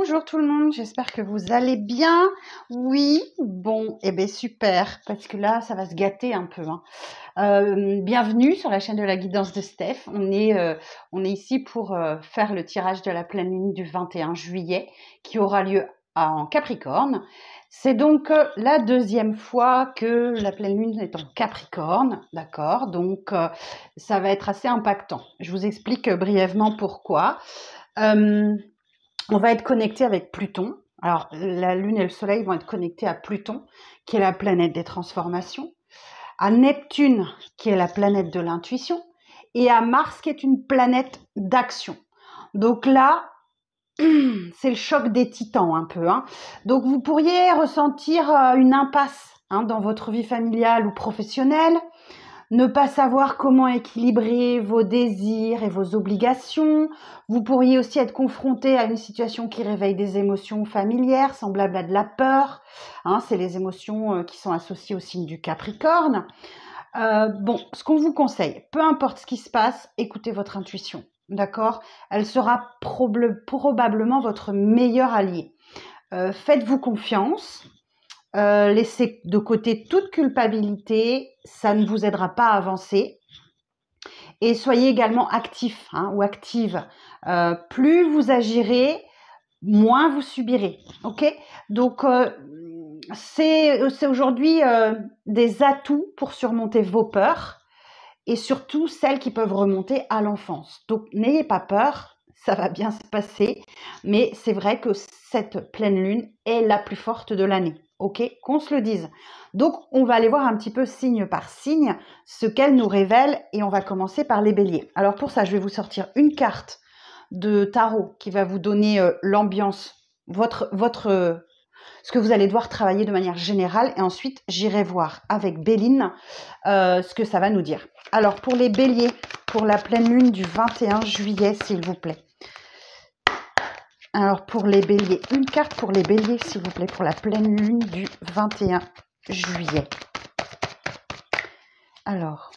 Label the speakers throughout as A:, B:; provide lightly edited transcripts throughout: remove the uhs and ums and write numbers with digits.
A: Bonjour tout le monde, j'espère que vous allez bien. Oui, bon, eh bien super, parce que là, ça va se gâter un peu, hein. Bienvenue sur la chaîne de la guidance de Steph. On est ici pour faire le tirage de la pleine lune du 21 juillet qui aura lieu en Capricorne. C'est donc la deuxième fois que la pleine lune est en Capricorne, d'accord? Donc, ça va être assez impactant. Je vous explique brièvement pourquoi. On va être connecté avec Pluton. Alors, la Lune et le Soleil vont être connectés à Pluton, qui est la planète des transformations, à Neptune, qui est la planète de l'intuition, et à Mars, qui est une planète d'action. Donc là, c'est le choc des titans un peu, hein. Donc, vous pourriez ressentir une impasse dans votre vie familiale ou professionnelle, ne pas savoir comment équilibrer vos désirs et vos obligations. Vous pourriez aussi être confronté à une situation qui réveille des émotions familières, semblables à de la peur. C'est les émotions qui sont associées au signe du Capricorne. Bon, ce qu'on vous conseille, peu importe ce qui se passe, écoutez votre intuition, d'accord? Elle sera probablement votre meilleur allié. Faites-vous confiance. Laissez de côté toute culpabilité, ça ne vous aidera pas à avancer. Et soyez également actif ou active. Plus vous agirez, moins vous subirez. Ok? Donc, c'est aujourd'hui des atouts pour surmonter vos peurs et surtout celles qui peuvent remonter à l'enfance. Donc, n'ayez pas peur, ça va bien se passer. Mais c'est vrai que cette pleine lune est la plus forte de l'année. Ok, qu'on se le dise. Donc, on va aller voir un petit peu signe par signe ce qu'elle nous révèle et on va commencer par les béliers. Alors pour ça, je vais vous sortir une carte de tarot qui va vous donner l'ambiance, ce que vous allez devoir travailler de manière générale et ensuite, j'irai voir avec Béline ce que ça va nous dire. Alors pour les béliers, pour la pleine lune du 21 juillet, s'il vous plaît. Alors, pour les béliers, une carte pour les béliers, s'il vous plaît, pour la pleine lune du 21 juillet. Alors,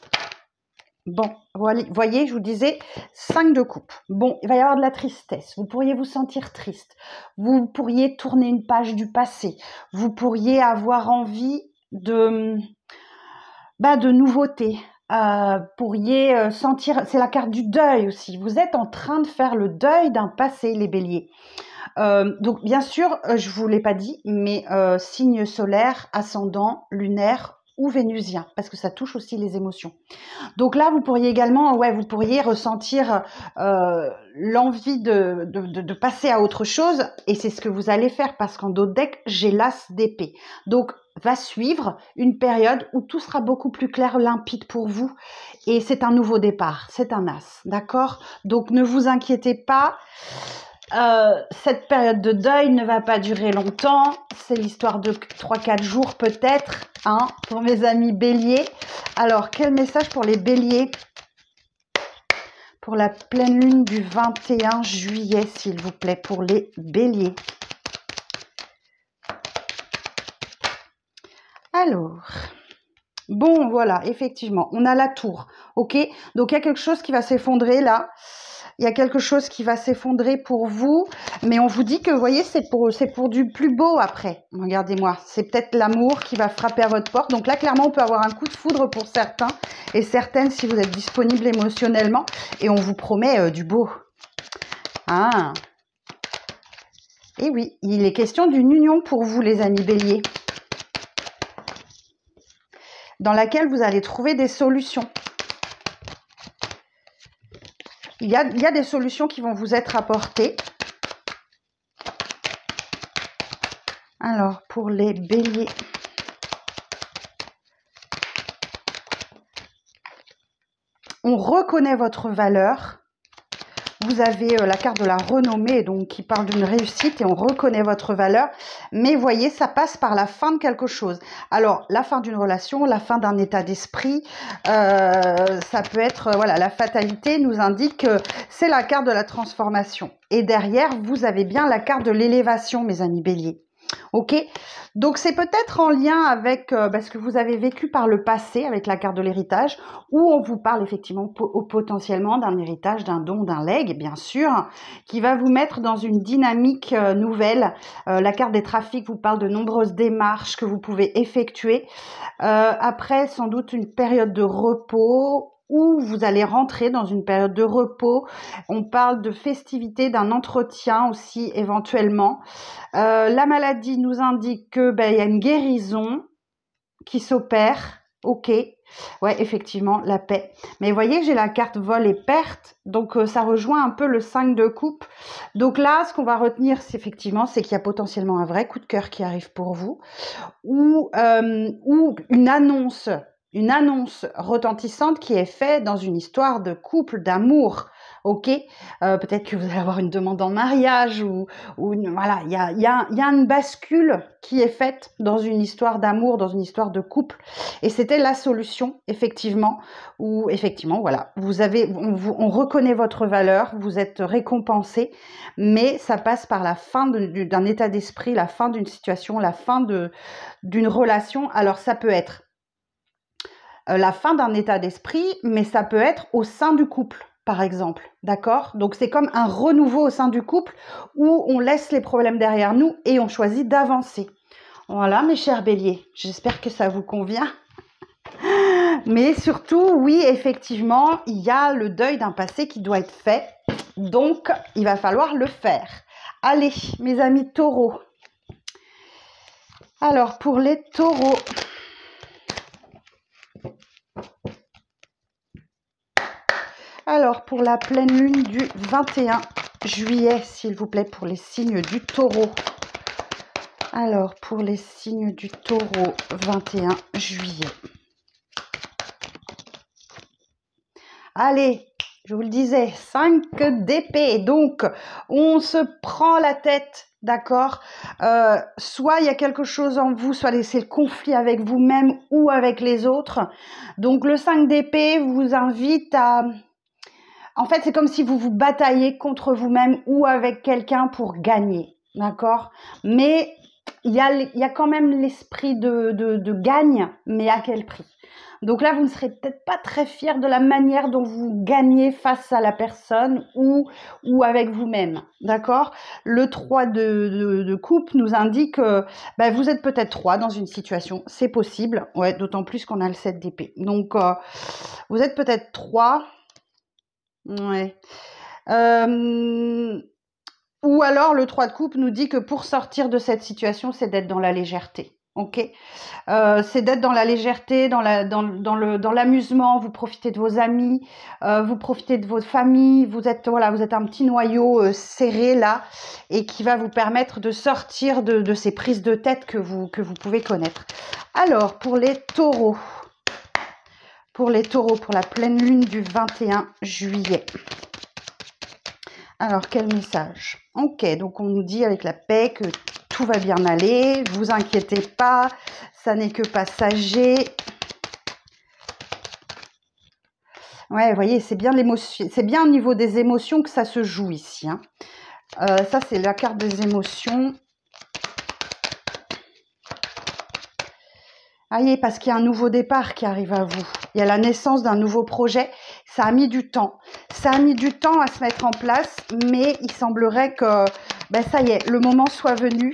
A: bon, voyez, je vous disais, 5 de coupe. Bon, il va y avoir de la tristesse. Vous pourriez vous sentir triste. Vous pourriez tourner une page du passé. Vous pourriez avoir envie de nouveautés. Pourriez sentir, c'est la carte du deuil aussi. Vous êtes en train de faire le deuil d'un passé, les béliers. Donc bien sûr, je vous l'ai pas dit, mais signe solaire, ascendant, lunaire ou vénusien, parce que ça touche aussi les émotions. Donc là, vous pourriez également, vous pourriez ressentir l'envie de passer à autre chose, et c'est ce que vous allez faire, parce qu'en dos de deck, j'ai l'as d'épée. Donc, va suivre une période où tout sera beaucoup plus clair, limpide pour vous, et c'est un nouveau départ, c'est un as, d'accord? Donc, ne vous inquiétez pas. Cette période de deuil ne va pas durer longtemps, c'est l'histoire de 3-4 jours peut-être, pour mes amis béliers. Alors, quel message pour les béliers pour la pleine lune du 21 juillet, s'il vous plaît, pour les béliers? Alors, bon, voilà, effectivement, on a la tour, ok? Donc, il y a quelque chose qui va s'effondrer là. Il y a quelque chose qui va s'effondrer pour vous, mais on vous dit que, vous voyez, c'est pour du plus beau après. Regardez-moi, c'est peut-être l'amour qui va frapper à votre porte. Donc là, clairement, on peut avoir un coup de foudre pour certains et certaines si vous êtes disponible émotionnellement. Et on vous promet du beau. Et oui, il est question d'une union pour vous, les amis béliers, dans laquelle vous allez trouver des solutions. Il y a des solutions qui vont vous être apportées. Alors, pour les béliers. On reconnaît votre valeur. Vous avez la carte de la renommée, donc qui parle d'une réussite et on reconnaît votre valeur. Mais voyez, ça passe par la fin de quelque chose. Alors, la fin d'une relation, la fin d'un état d'esprit, ça peut être, la fatalité nous indique que c'est la carte de la transformation. Et derrière, vous avez bien la carte de l'élévation, mes amis béliers. Ok, donc c'est peut-être en lien avec ce que vous avez vécu par le passé avec la carte de l'héritage, où on vous parle effectivement potentiellement d'un héritage, d'un don, d'un legs, bien sûr, qui va vous mettre dans une dynamique nouvelle. La carte des trafics vous parle de nombreuses démarches que vous pouvez effectuer. Après, sans doute une période de repos, où vous allez rentrer dans une période de repos. On parle de festivité, d'un entretien aussi éventuellement. La maladie nous indique que il y a une guérison qui s'opère. Ok, ouais, effectivement, la paix. Mais vous voyez, j'ai la carte vol et perte, donc ça rejoint un peu le 5 de coupe. Donc là, ce qu'on va retenir, c'est effectivement, c'est qu'il y a potentiellement un vrai coup de cœur qui arrive pour vous, ou une annonce retentissante qui est faite dans une histoire de couple, d'amour. Ok, peut-être que vous allez avoir une demande en mariage voilà, il y a une bascule qui est faite dans une histoire d'amour, dans une histoire de couple, et c'était la solution effectivement, où effectivement voilà, on reconnaît votre valeur, vous êtes récompensé, mais ça passe par la fin d'un état d'esprit, la fin d'une situation, la fin d'une relation. Alors ça peut être la fin d'un état d'esprit, mais ça peut être au sein du couple, par exemple, d'accord? Donc c'est comme un renouveau au sein du couple où on laisse les problèmes derrière nous et on choisit d'avancer. Voilà, mes chers béliers, j'espère que ça vous convient. Mais surtout, oui, effectivement, il y a le deuil d'un passé qui doit être fait, donc il va falloir le faire. Allez, mes amis taureaux. Alors, pour les taureaux, alors pour la pleine lune du 21 juillet, s'il vous plaît, pour les signes du taureau. Alors, pour les signes du taureau, 21 juillet. Allez, je vous le disais, 5 d'épée. Donc, on se prend la tête, d'accord? Soit il y a quelque chose en vous, soit c'est le conflit avec vous-même ou avec les autres. Donc, le 5 d'épée vous invite à... En fait, c'est comme si vous vous bataillez contre vous-même ou avec quelqu'un pour gagner, d'accord? Mais il y a quand même l'esprit de gagne, mais à quel prix? Donc là, vous ne serez peut-être pas très fier de la manière dont vous gagnez face à la personne ou avec vous-même, d'accord? Le 3 de coupe nous indique que vous êtes peut-être 3 dans une situation, c'est possible, ouais, d'autant plus qu'on a le 7 d'épée. Donc, vous êtes peut-être 3, ouais. Ou alors, le 3 de coupe nous dit que pour sortir de cette situation, c'est d'être dans la légèreté. Ok, c'est d'être dans la légèreté, dans l'amusement. Vous profitez de vos amis, vous profitez de votre famille. Vous êtes un petit noyau serré là, et qui va vous permettre de sortir de ces prises de tête que vous pouvez connaître. Alors pour les taureaux, pour la pleine lune du 21 juillet. Alors, quel message? Ok, donc on nous dit avec la paix que tout va bien aller, vous inquiétez pas, ça n'est que passager. Ouais, vous voyez, c'est bien l'émotion, c'est bien au niveau des émotions que ça se joue ici, hein. Ça, c'est la carte des émotions. Voyez, parce qu'il y a un nouveau départ qui arrive à vous. Il y a la naissance d'un nouveau projet. Ça a mis du temps. Ça a mis du temps à se mettre en place, mais il semblerait que, ça y est, le moment soit venu.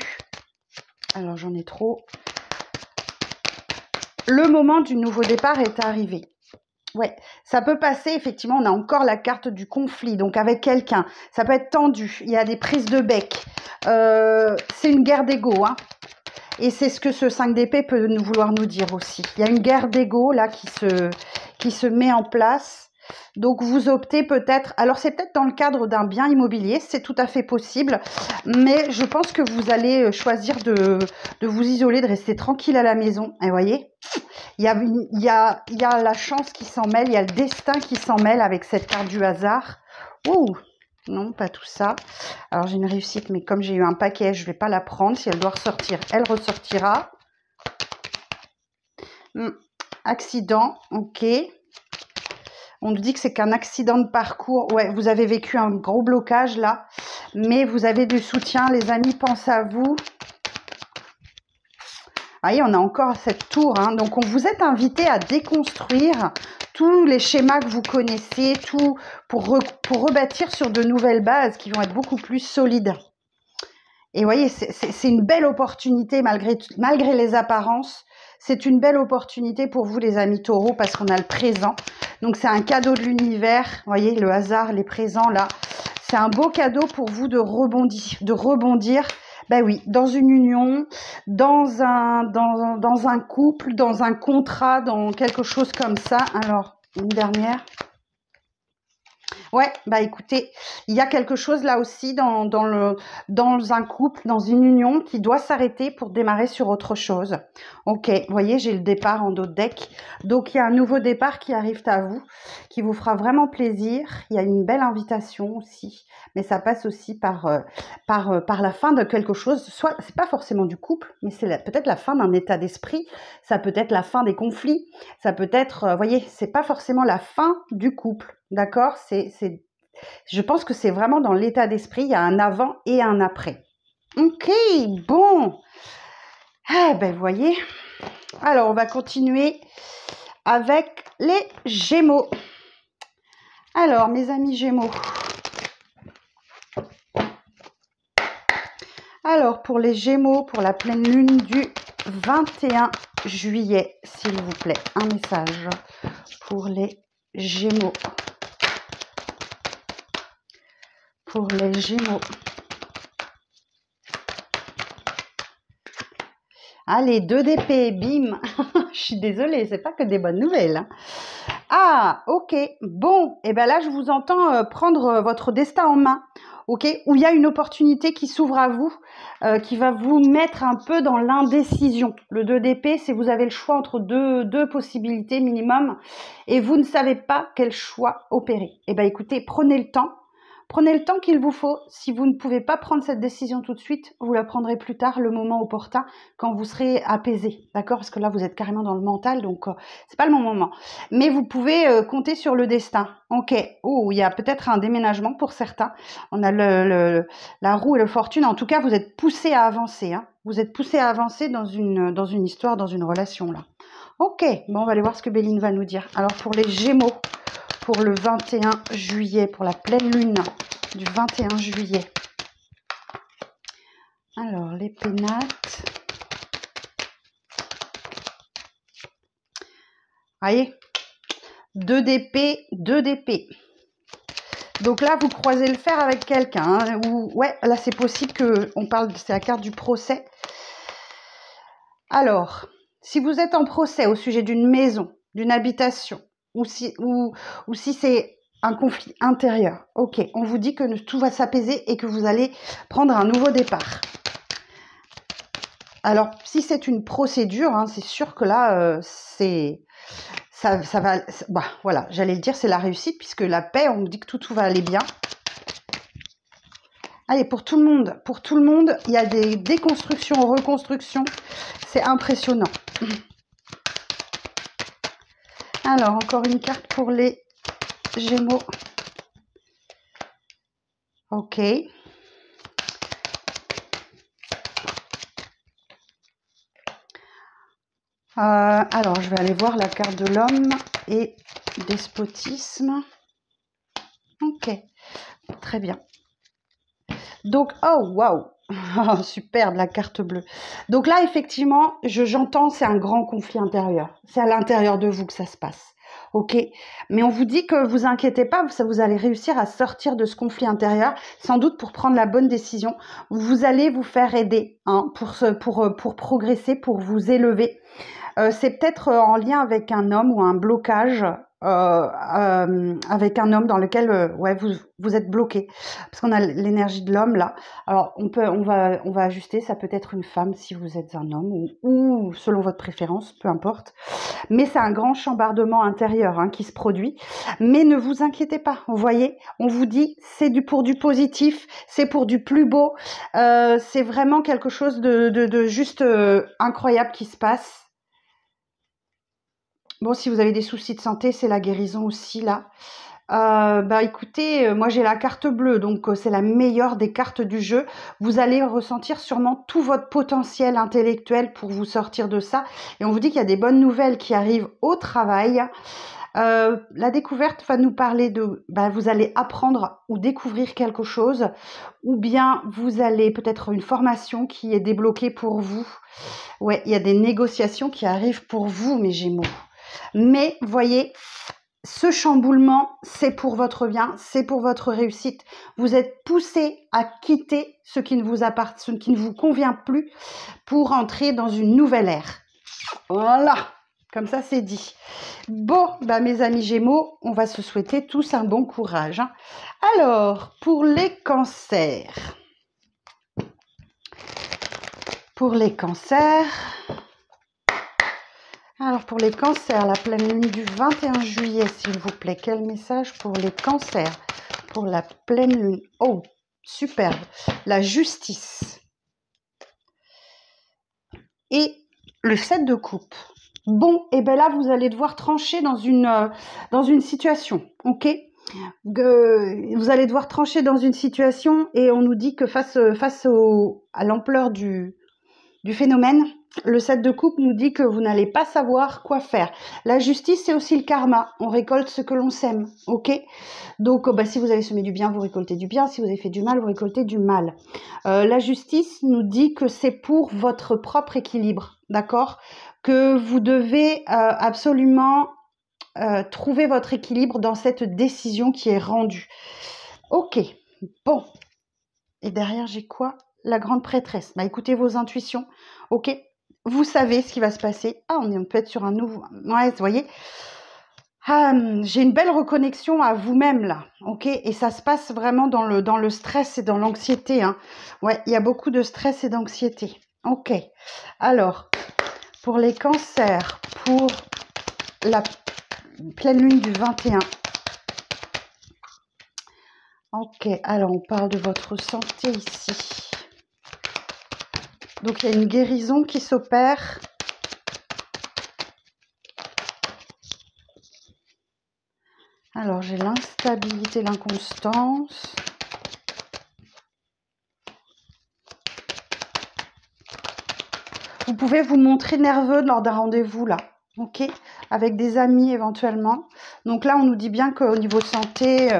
A: Alors, j'en ai trop. Le moment du nouveau départ est arrivé. Ouais, ça peut passer, effectivement, on a encore la carte du conflit, donc avec quelqu'un. Ça peut être tendu, il y a des prises de bec. C'est une guerre d'ego, hein. Et c'est ce que ce 5 d'épée peut vouloir nous dire aussi. Il y a une guerre d'ego là qui se met en place. Donc vous optez peut-être, alors c'est peut-être dans le cadre d'un bien immobilier, c'est tout à fait possible, mais je pense que vous allez choisir de vous isoler, de rester tranquille à la maison. Et vous voyez, il y a la chance qui s'en mêle, il y a le destin qui s'en mêle avec cette carte du hasard. Ouh! Non, pas tout ça. Alors, j'ai une réussite, mais comme j'ai eu un paquet, je ne vais pas la prendre. Si elle doit ressortir, elle ressortira. Accident, ok. On nous dit que c'est qu'un accident de parcours. Ouais, vous avez vécu un gros blocage là, mais vous avez du soutien. Les amis pensent à vous. voyez, on a encore cette tour, hein. Donc, on vous êtes invité à déconstruire tous les schémas que vous connaissez, tout pour rebâtir sur de nouvelles bases qui vont être beaucoup plus solides. Et vous voyez, c'est une belle opportunité malgré les apparences. C'est une belle opportunité pour vous, les amis taureaux, parce qu'on a le présent. Donc, c'est un cadeau de l'univers. Vous voyez, le hasard, les présents, là. C'est un beau cadeau pour vous de rebondir. Ben oui, dans une union, dans un couple, dans un contrat, dans quelque chose comme ça. Alors, une dernière. Ouais, bah écoutez, il y a quelque chose là aussi dans un couple, dans une union qui doit s'arrêter pour démarrer sur autre chose. Ok, vous voyez, j'ai le départ en dos de deck. Donc, il y a un nouveau départ qui arrive à vous, qui vous fera vraiment plaisir. Il y a une belle invitation aussi, mais ça passe aussi par la fin de quelque chose. Soit, c'est pas forcément du couple, mais c'est peut-être la fin d'un état d'esprit. Ça peut être la fin des conflits. Ça peut être, vous voyez, c'est pas forcément la fin du couple. D'accord, je pense que c'est vraiment dans l'état d'esprit, il y a un avant et un après. Ok, bon. Ah ben, vous voyez. Alors, on va continuer avec les Gémeaux. Alors, mes amis Gémeaux. Alors, pour les Gémeaux, pour la pleine lune du 21 juillet, s'il vous plaît, un message pour les Gémeaux. Pour les Gémeaux. Allez, 2 d'épée, bim. Je suis désolée, c'est pas que des bonnes nouvelles. Hein. Ah, ok. Bon, et ben là, je vous entends prendre votre destin en main. Ok, où il y a une opportunité qui s'ouvre à vous, qui va vous mettre un peu dans l'indécision. Le 2 d'épée, c'est vous avez le choix entre deux possibilités minimum, et vous ne savez pas quel choix opérer. Et ben écoutez, prenez le temps. Prenez le temps qu'il vous faut. Si vous ne pouvez pas prendre cette décision tout de suite, vous la prendrez plus tard, le moment opportun, quand vous serez apaisé. D'accord? Parce que là, vous êtes carrément dans le mental, donc c'est pas le bon moment. Mais vous pouvez compter sur le destin. Ok. Oh, il y a peut-être un déménagement pour certains. On a la roue et le fortune. En tout cas, vous êtes poussé à avancer. Hein. Vous êtes poussé à avancer dans une histoire, dans une relation là. Ok. Bon, on va aller voir ce que Béline va nous dire. Alors, pour les Gémeaux, pour le 21 juillet, pour la pleine lune du 21 juillet. Alors, les pénates. Voyez, 2 d'épée, 2 d'épée. Donc là, vous croisez le fer avec quelqu'un. Hein, ouais, là, c'est possible qu'on parle, c'est la carte du procès. Alors, si vous êtes en procès au sujet d'une maison, d'une habitation, ou si c'est un conflit intérieur, ok, on vous dit que tout va s'apaiser et que vous allez prendre un nouveau départ. Alors, si c'est une procédure, hein, c'est sûr que là, ça va, bah, voilà, j'allais le dire, c'est la réussite, puisque la paix, on me dit que tout va aller bien. Allez, pour tout le monde, il y a des déconstructions, reconstructions, c'est impressionnant. Alors, encore une carte pour les Gémeaux. Ok. Alors, je vais aller voir la carte de l'homme et despotisme. Ok, très bien. Donc, oh, waouh, superbe la carte bleue. Donc là, effectivement, j'entends, c'est un grand conflit intérieur. C'est à l'intérieur de vous que ça se passe. Ok, mais on vous dit que vous inquiétez pas, vous allez réussir à sortir de ce conflit intérieur, sans doute pour prendre la bonne décision. Vous allez vous faire aider hein, pour progresser, pour vous élever. C'est peut-être en lien avec un homme ou un blocage avec un homme dans lequel ouais, vous êtes bloqué. Parce qu'on a l'énergie de l'homme là. Alors on va ajuster, ça peut être une femme si vous êtes un homme ou selon votre préférence, peu importe. Mais c'est un grand chambardement intérieur hein, qui se produit. Mais ne vous inquiétez pas, vous voyez, on vous dit c'est pour du positif, c'est pour du plus beau. C'est vraiment quelque chose de juste incroyable qui se passe. Bon, si vous avez des soucis de santé, c'est la guérison aussi, là. Bah écoutez, moi j'ai la carte bleue, donc c'est la meilleure des cartes du jeu. Vous allez ressentir sûrement tout votre potentiel intellectuel pour vous sortir de ça. Et on vous dit qu'il y a des bonnes nouvelles qui arrivent au travail. La découverte va nous parler de, bah, vous allez apprendre ou découvrir quelque chose, ou bien vous allez peut-être une formation qui est débloquée pour vous. Ouais, il y a des négociations qui arrivent pour vous, mes Gémeaux. Mais voyez, ce chamboulement, c'est pour votre bien, c'est pour votre réussite. Vous êtes poussé à quitter ce qui ne vous appartient, ce qui ne vous convient plus pour entrer dans une nouvelle ère. Voilà, comme ça c'est dit. Bon, bah mes amis Gémeaux, on va se souhaiter tous un bon courage. Hein. Alors, pour les cancers. Pour les cancers... Alors, pour les cancers, la pleine lune du 21 juillet, s'il vous plaît. Quel message pour les cancers? Pour la pleine lune. Oh, superbe. La justice. Et le 7 de coupe. Bon, et bien là, vous allez devoir trancher dans une situation, ok? Vous allez devoir trancher dans une situation et on nous dit que face à l'ampleur du phénomène, le 7 de coupe nous dit que vous n'allez pas savoir quoi faire. La justice, c'est aussi le karma. On récolte ce que l'on sème, ok? Donc, bah, si vous avez semé du bien, vous récoltez du bien. Si vous avez fait du mal, vous récoltez du mal. La justice nous dit que c'est pour votre propre équilibre, d'accord? Que vous devez absolument trouver votre équilibre dans cette décision qui est rendue. Ok, bon. Et derrière, j'ai quoi? La grande prêtresse. Bah, écoutez vos intuitions, ok? Vous savez ce qui va se passer. Ah, on peut être sur un nouveau... Ouais, vous voyez. J'ai une belle reconnexion à vous-même, là, ok? Et ça se passe vraiment dans le stress et dans l'anxiété, hein. Ouais, il y a beaucoup de stress et d'anxiété. Ok. Alors, pour les cancers, pour la pleine lune du 21. Ok, alors on parle de votre santé ici. Donc, il y a une guérison qui s'opère. Alors, j'ai l'instabilité, l'inconstance. Vous pouvez vous montrer nerveux lors d'un rendez-vous, là, ok? Avec des amis, éventuellement. Donc là, on nous dit bien qu'au niveau santé,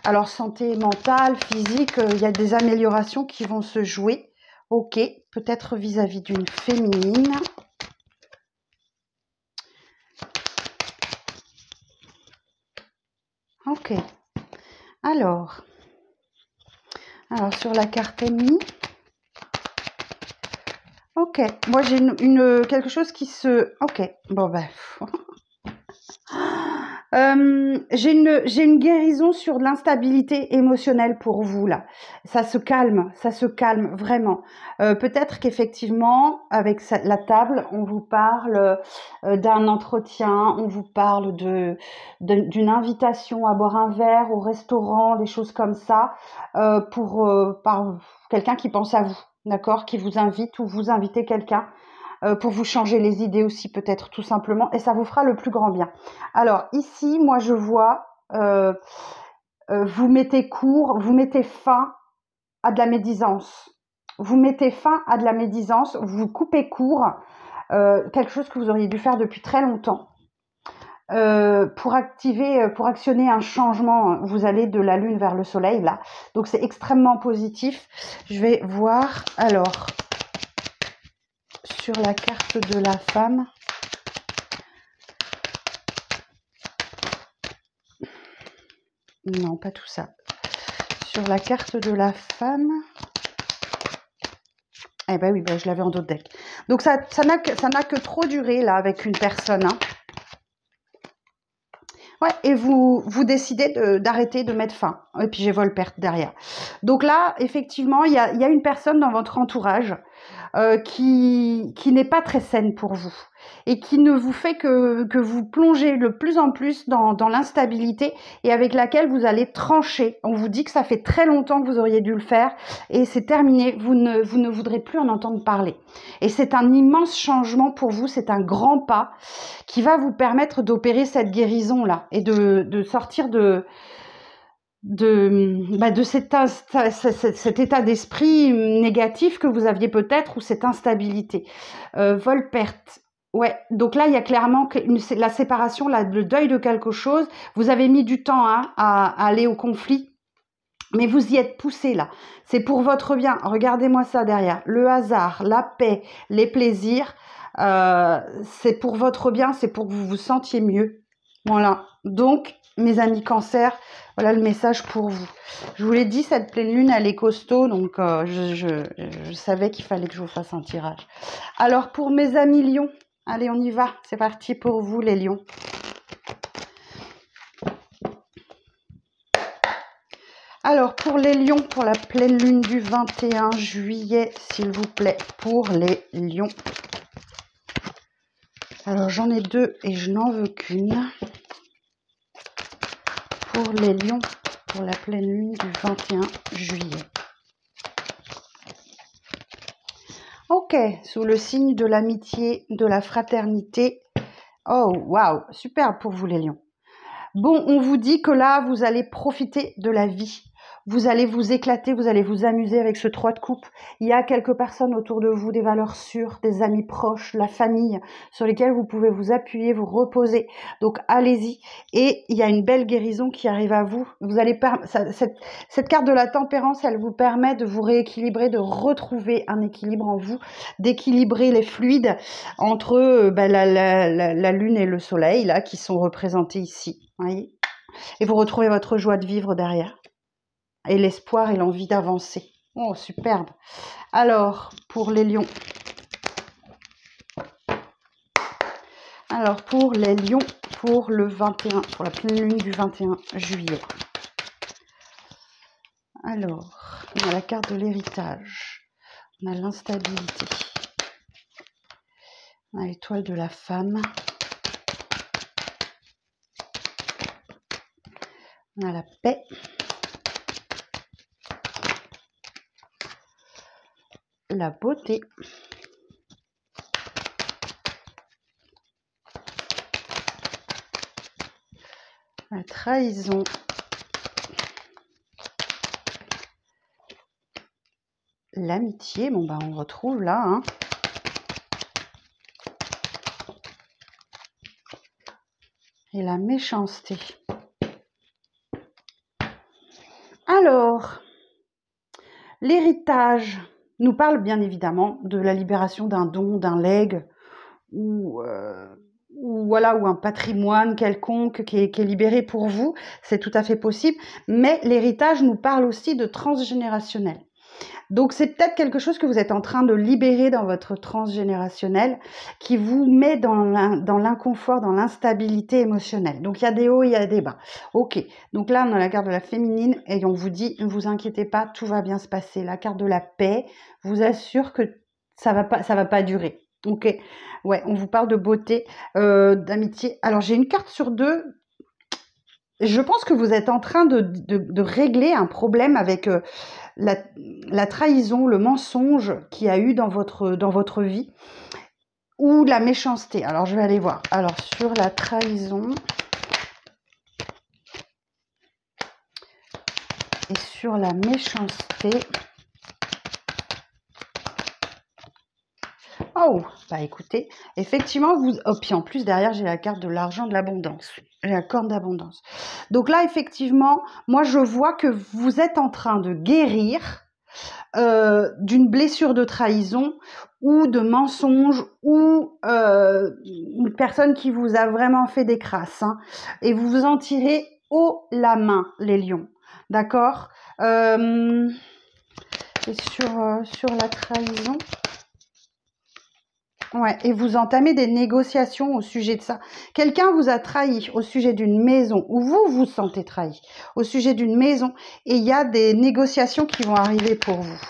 A: alors santé mentale, physique, il y a des améliorations qui vont se jouer. Ok, peut-être vis-à-vis d'une féminine. Ok. Alors sur la carte ennemie. Ok, moi j'ai quelque chose qui se... Ok, bon ben... j'ai une guérison sur l'instabilité émotionnelle pour vous là. Ça se calme vraiment. Peut-être qu'effectivement, avec la table, on vous parle d'un entretien, on vous parle d'une invitation à boire un verre au restaurant, des choses comme ça, par quelqu'un qui pense à vous, d'accord, qui vous invite ou vous invitez quelqu'un. Pour vous changer les idées aussi peut-être tout simplement, et ça vous fera le plus grand bien. Alors ici, moi je vois, vous mettez fin à de la médisance. Vous mettez fin à de la médisance, vous coupez court, quelque chose que vous auriez dû faire depuis très longtemps. Pour actionner un changement, vous allez de la lune vers le soleil là, donc c'est extrêmement positif. Je vais voir alors sur la carte de la femme. Non, pas tout ça. Sur la carte de la femme. Eh ben oui, ben je l'avais en d'autres decks. Donc ça n'a que trop duré là avec une personne. Hein. Ouais, et vous décidez d'arrêter de mettre fin. Et puis j'ai Volperte derrière. Donc là, effectivement, il y a une personne dans votre entourage qui n'est pas très saine pour vous et qui ne vous fait que vous plongez de plus en plus dans l'instabilité et avec laquelle vous allez trancher. On vous dit que ça fait très longtemps que vous auriez dû le faire et c'est terminé. Vous ne voudrez plus en entendre parler. Et c'est un immense changement pour vous, c'est un grand pas qui va vous permettre d'opérer cette guérison-là. et de sortir de cet état d'esprit négatif que vous aviez peut-être, ou cette instabilité. Vol-perte. Ouais, donc là, il y a clairement la séparation, le deuil de quelque chose. Vous avez mis du temps à aller au conflit, mais vous y êtes poussé là. C'est pour votre bien. Regardez-moi ça derrière. Le hasard, la paix, les plaisirs, c'est pour votre bien, c'est pour que vous vous sentiez mieux. Voilà. Donc, mes amis Cancer, voilà le message pour vous. Je vous l'ai dit, cette pleine lune, elle est costaud, donc je savais qu'il fallait que je vous fasse un tirage. Alors, pour mes amis Lions, allez, on y va. C'est parti pour vous, les Lions. Alors, pour les Lions, pour la pleine lune du 21 juillet, s'il vous plaît, pour les Lions. Alors, j'en ai deux et je n'en veux qu'une. Pour les Lions, pour la pleine lune du 21 juillet. Ok, sous le signe de l'amitié, de la fraternité. Oh, waouh, super pour vous les Lions. Bon, on vous dit que là, vous allez profiter de la vie. Vous allez vous éclater, vous allez vous amuser avec ce 3 de coupe. Il y a quelques personnes autour de vous, des valeurs sûres, des amis proches, la famille, sur lesquelles vous pouvez vous appuyer, vous reposer. Donc, allez-y. Et il y a une belle guérison qui arrive à vous. Vous allez cette carte de la tempérance, elle vous permet de vous rééquilibrer, de retrouver un équilibre en vous, d'équilibrer les fluides entre la lune et le soleil, là, qui sont représentés ici. Voyez, et vous retrouvez votre joie de vivre derrière. Et l'espoir et l'envie d'avancer. Oh, superbe. Alors, pour les Lions. Alors, pour les Lions, pour le 21, pour la pleine lune du 21 juillet. Alors, on a la carte de l'héritage. On a l'instabilité. On a l'étoile de la femme. On a la paix. La beauté. La trahison. L'amitié. Bon, bah, on retrouve là, hein. Et la méchanceté. Alors, l'héritage nous parle bien évidemment de la libération d'un don, d'un legs, ou voilà, ou un patrimoine quelconque qui est libéré pour vous. C'est tout à fait possible. Mais l'héritage nous parle aussi de transgénérationnel. Donc, c'est peut-être quelque chose que vous êtes en train de libérer dans votre transgénérationnel qui vous met dans l'inconfort, dans l'instabilité émotionnelle. Donc, il y a des hauts, il y a des bas. Ok, donc là, on a la carte de la féminine et on vous dit, ne vous inquiétez pas, tout va bien se passer. La carte de la paix vous assure que ça va pas durer. Ok, ouais, on vous parle de beauté, d'amitié. Alors, j'ai une carte sur deux. Je pense que vous êtes en train de régler un problème avec la trahison, le mensonge qu'il y a eu dans votre vie, ou la méchanceté. Alors, je vais aller voir. Alors, sur la trahison et sur la méchanceté. Oh, bah écoutez, effectivement, oh, puis en plus, derrière, j'ai la carte de l'argent, de l'abondance. J'ai la corne d'abondance. Donc là, effectivement, moi, je vois que vous êtes en train de guérir d'une blessure de trahison ou de mensonge ou une personne qui vous a vraiment fait des crasses. Hein, et vous vous en tirez haut la main, les lions. D'accord et sur la trahison... Ouais, et vous entamez des négociations au sujet de ça. Quelqu'un vous a trahi au sujet d'une maison, ou vous vous sentez trahi au sujet d'une maison, et il y a des négociations qui vont arriver pour vous.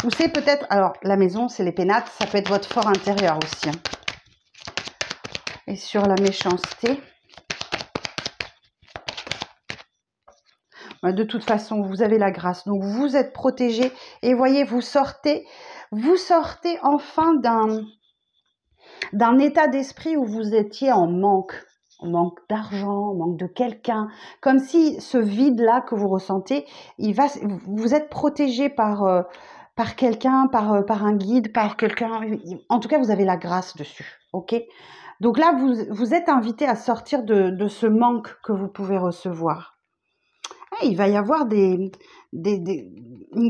A: Ou c'est peut-être... Alors, la maison, c'est les pénates, ça peut être votre fort intérieur aussi. Hein. Et sur la méchanceté... De toute façon, vous avez la grâce, donc vous êtes protégé, et voyez, vous sortez enfin d'un état d'esprit où vous étiez en manque. on manque d'argent, on manque de quelqu'un, comme si ce vide-là que vous ressentez, vous êtes protégé par quelqu'un, par un guide, par quelqu'un. En tout cas, vous avez la grâce dessus, ok? Donc là, vous êtes invité à sortir de ce manque que vous pouvez recevoir. Ah, il va y avoir une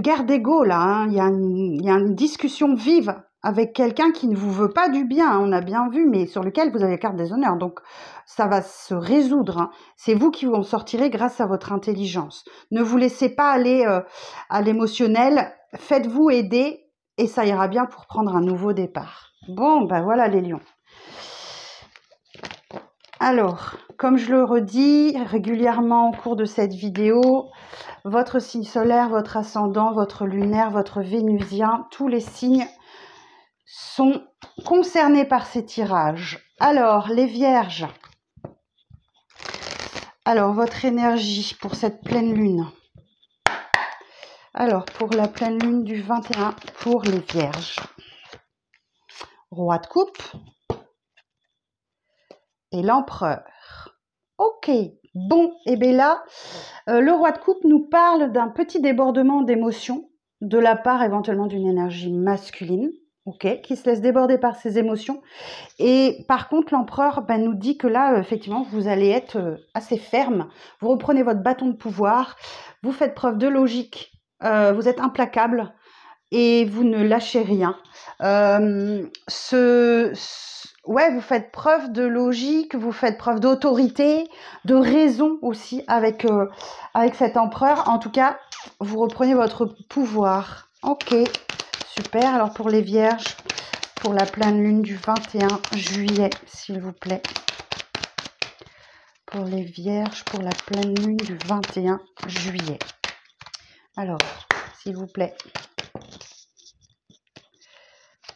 A: guerre d'ego là, hein. Il y a une discussion vive avec quelqu'un qui ne vous veut pas du bien, hein, on a bien vu, mais sur lequel vous avez la carte des honneurs. Donc, ça va se résoudre, hein. C'est vous qui en sortirez grâce à votre intelligence. Ne vous laissez pas aller à l'émotionnel. Faites-vous aider et ça ira bien pour prendre un nouveau départ. Bon, ben voilà les lions. Alors, comme je le redis régulièrement au cours de cette vidéo, votre signe solaire, votre ascendant, votre lunaire, votre vénusien, tous les signes sont concernés par ces tirages. Alors, les vierges, alors votre énergie pour cette pleine lune. Alors, pour la pleine lune du 21, pour les vierges. Roi de coupe et l'empereur. Ok, bon, et bien là, le roi de coupe nous parle d'un petit débordement d'émotions de la part éventuellement d'une énergie masculine, ok, qui se laisse déborder par ses émotions. Et par contre, l'empereur nous dit que là, effectivement, vous allez être assez ferme. Vous reprenez votre bâton de pouvoir, vous faites preuve de logique, vous êtes implacable et vous ne lâchez rien. Ouais, vous faites preuve de logique, vous faites preuve d'autorité, de raison aussi avec cet empereur. En tout cas, vous reprenez votre pouvoir. Ok, super. Alors pour les vierges, pour la pleine lune du 21 juillet, s'il vous plaît. Pour les vierges, pour la pleine lune du 21 juillet. Alors, s'il vous plaît.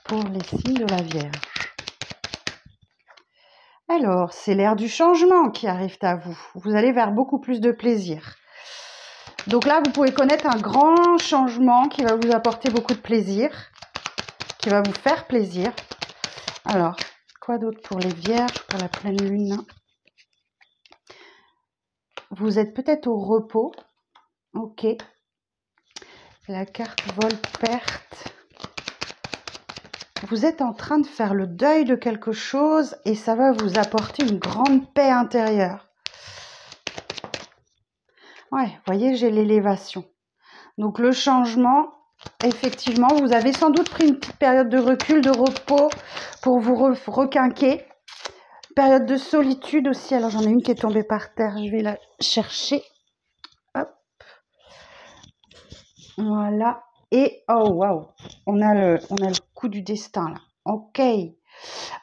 A: Pour les signes de la Vierge. Alors, c'est l'ère du changement qui arrive à vous. Vous allez vers beaucoup plus de plaisir. Donc là, vous pouvez connaître un grand changement qui va vous apporter beaucoup de plaisir, qui va vous faire plaisir. Alors, quoi d'autre pour les Vierges, pour la pleine lune? Vous êtes peut-être au repos. Ok. La carte vol-perte. Vous êtes en train de faire le deuil de quelque chose et ça va vous apporter une grande paix intérieure. Ouais, vous voyez, j'ai l'élévation. Donc le changement, effectivement, vous avez sans doute pris une petite période de recul, de repos pour vous requinquer. Période de solitude aussi. Alors j'en ai une qui est tombée par terre, je vais la chercher. Hop. Voilà. Et oh waouh, on a le coup du destin là. Ok.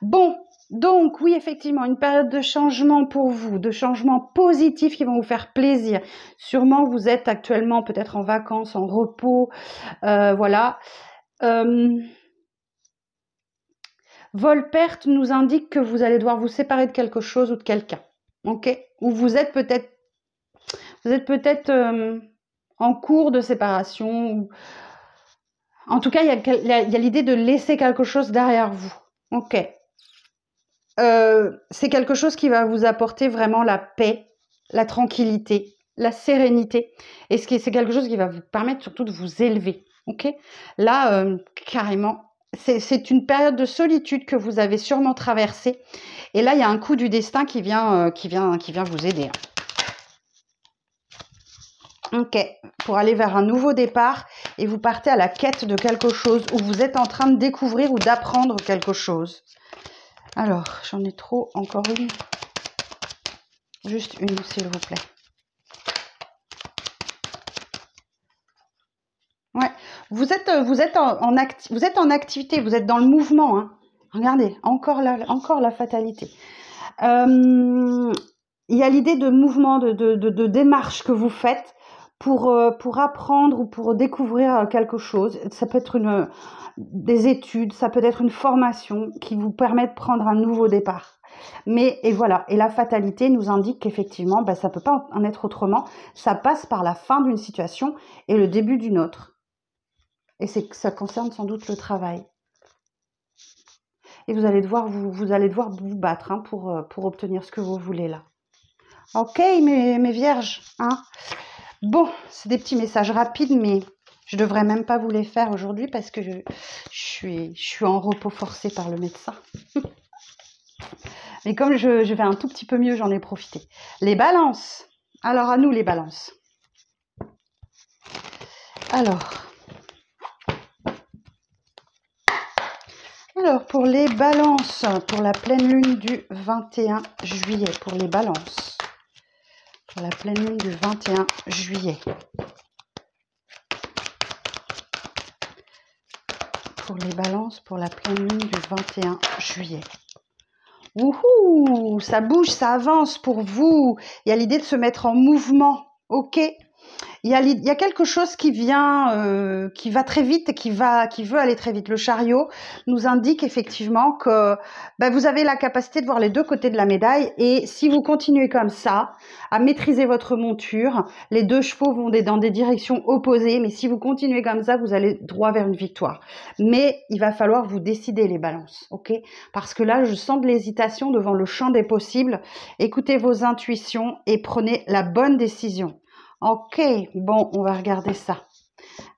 A: Bon, donc oui, effectivement, une période de changement pour vous, de changements positifs qui vont vous faire plaisir. Sûrement, vous êtes actuellement peut-être en vacances, en repos, voilà. Vol-perte nous indique que vous allez devoir vous séparer de quelque chose ou de quelqu'un, ok? Ou vous êtes peut-être en cours de séparation. Ou... En tout cas, il y a l'idée de laisser quelque chose derrière vous, ok? C'est quelque chose qui va vous apporter vraiment la paix, la tranquillité, la sérénité. Et c'est quelque chose qui va vous permettre surtout de vous élever. Ok ? Là, carrément, c'est une période de solitude que vous avez sûrement traversée. Et là, il y a un coup du destin qui vient vous aider. Ok, pour aller vers un nouveau départ et vous partez à la quête de quelque chose où vous êtes en train de découvrir ou d'apprendre quelque chose. Alors, j'en ai trop, encore une. Juste une, s'il vous plaît. Ouais, vous êtes en activité, vous êtes dans le mouvement. Hein. Regardez, encore la fatalité. Il y a l'idée de mouvement, de démarche que vous faites pour apprendre ou pour découvrir quelque chose. Ça peut être des études, ça peut être une formation qui vous permet de prendre un nouveau départ. Et voilà, et la fatalité nous indique qu'effectivement, ça ne peut pas en être autrement. Ça passe par la fin d'une situation et le début d'une autre. Et ça concerne sans doute le travail. et vous allez devoir vous battre hein, pour obtenir ce que vous voulez là. Ok, mes vierges, hein. Bon, c'est des petits messages rapides, mais je devrais même pas vous les faire aujourd'hui parce que je suis en repos forcé par le médecin. Mais comme je vais un tout petit peu mieux, j'en ai profité. Les balances. Alors, à nous les balances. Alors, pour les balances, pour la pleine lune du 21 juillet, pour les balances. Pour la pleine lune du 21 juillet. Pour les balances, pour la pleine lune du 21 juillet. Wouhou, ça bouge, ça avance pour vous. Il y a l'idée de se mettre en mouvement, ok? Il y a quelque chose qui vient, qui va très vite et qui veut aller très vite. Le chariot nous indique effectivement que vous avez la capacité de voir les deux côtés de la médaille et si vous continuez comme ça, à maîtriser votre monture, les deux chevaux vont dans des directions opposées, mais si vous continuez comme ça, vous allez droit vers une victoire. Mais il va falloir vous décider les balances, ok? Parce que là, je sens de l'hésitation devant le champ des possibles. Écoutez vos intuitions et prenez la bonne décision. Ok, bon, on va regarder ça.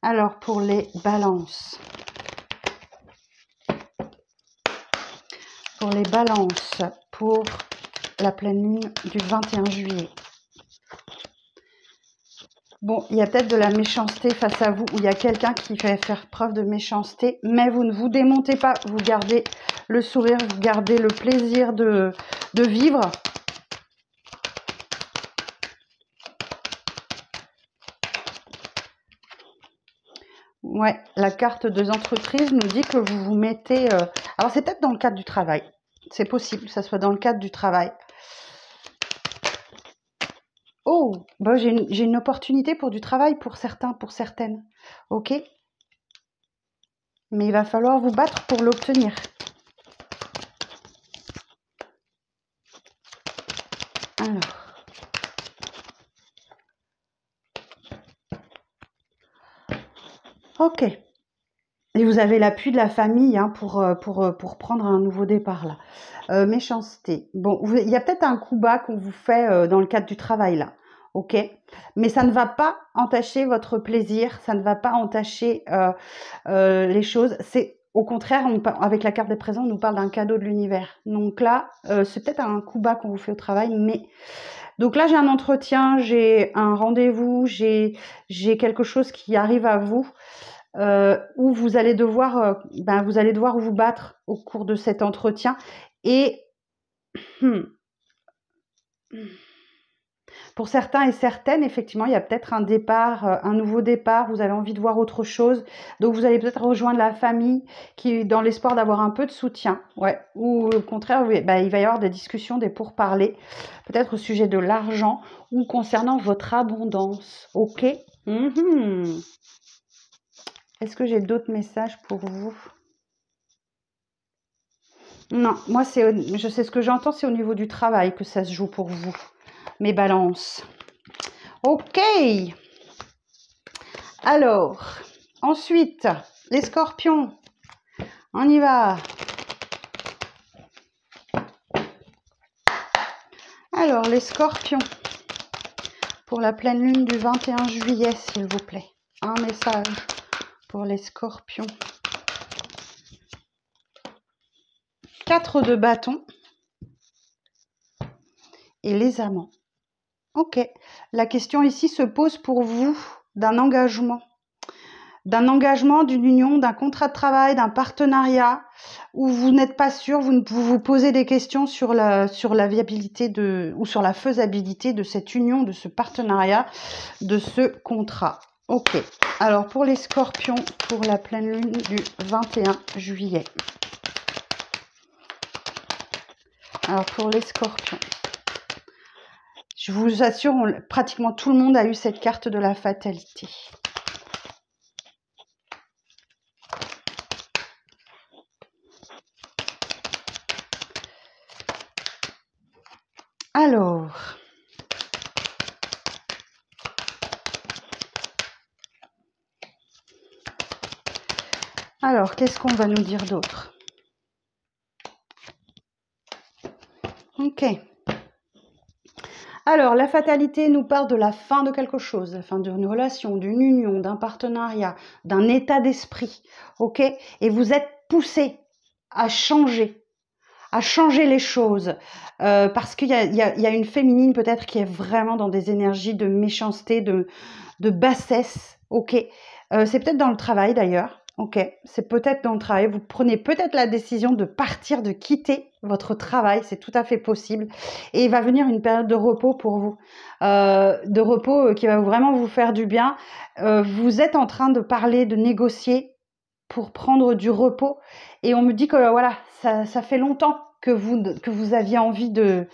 A: Alors, pour les balances. Pour les balances, pour la pleine lune du 21 juillet. Bon, il y a peut-être de la méchanceté face à vous, ou il y a quelqu'un qui fait faire preuve de méchanceté, mais vous ne vous démontez pas, vous gardez le sourire, vous gardez le plaisir de vivre. Ouais, la carte des entreprises nous dit que vous vous mettez... Alors, c'est peut-être dans le cadre du travail. C'est possible que ça soit dans le cadre du travail. Oh, j'ai une opportunité pour du travail pour certains, pour certaines. Ok? Mais il va falloir vous battre pour l'obtenir. Alors... Ok. Et vous avez l'appui de la famille hein, pour prendre un nouveau départ là. Méchanceté. Bon, il y a peut-être un coup bas qu'on vous fait dans le cadre du travail là. Ok. Mais ça ne va pas entacher votre plaisir, ça ne va pas entacher les choses. C'est au contraire, avec la carte des présents, on nous parle d'un cadeau de l'univers. Donc là, c'est peut-être un coup bas qu'on vous fait au travail, mais... Donc là, j'ai un entretien, j'ai un rendez-vous, j'ai quelque chose qui arrive à vous. Où vous allez devoir vous battre au cours de cet entretien et pour certains et certaines, effectivement, il y a peut-être un départ, un nouveau départ, vous avez envie de voir autre chose, donc vous allez peut-être rejoindre la famille qui dans l'espoir d'avoir un peu de soutien, ouais, ou au contraire, oui, il va y avoir des discussions, des pourparlers, peut-être au sujet de l'argent ou concernant votre abondance, ok. Est-ce que j'ai d'autres messages pour vous? Non, moi, je sais ce que j'entends, c'est au niveau du travail que ça se joue pour vous, mes balances. Ok. Alors, ensuite, les scorpions. On y va. Alors, les scorpions. Pour la pleine lune du 21 juillet, s'il vous plaît. Un message pour les scorpions. 4 de bâton. Et les amants. Ok. La question ici se pose pour vous d'un engagement. D'un engagement, d'une union, d'un contrat de travail, d'un partenariat où vous n'êtes pas sûr, vous vous posez des questions sur la viabilité ou sur la faisabilité de cette union, de ce partenariat, de ce contrat. Ok. Alors pour les scorpions, pour la pleine lune du 21 juillet. Alors pour les scorpions. Je vous assure, pratiquement tout le monde a eu cette carte de la fatalité. Alors, qu'est-ce qu'on va nous dire d'autre? Ok. Alors, la fatalité nous parle de la fin de quelque chose, la fin d'une relation, d'une union, d'un partenariat, d'un état d'esprit, ok? Et vous êtes poussé à changer les choses, parce qu'il y a une féminine peut-être qui est vraiment dans des énergies de méchanceté, de bassesse, ok? C'est peut-être dans le travail d'ailleurs, ok? C'est peut-être dans le travail. Vous prenez peut-être la décision de partir, de quitter votre travail, c'est tout à fait possible. Et il va venir une période de repos pour vous, de repos qui va vraiment vous faire du bien. Vous êtes en train de parler, de négocier pour prendre du repos. Et on me dit que voilà, ça fait longtemps que vous aviez envie de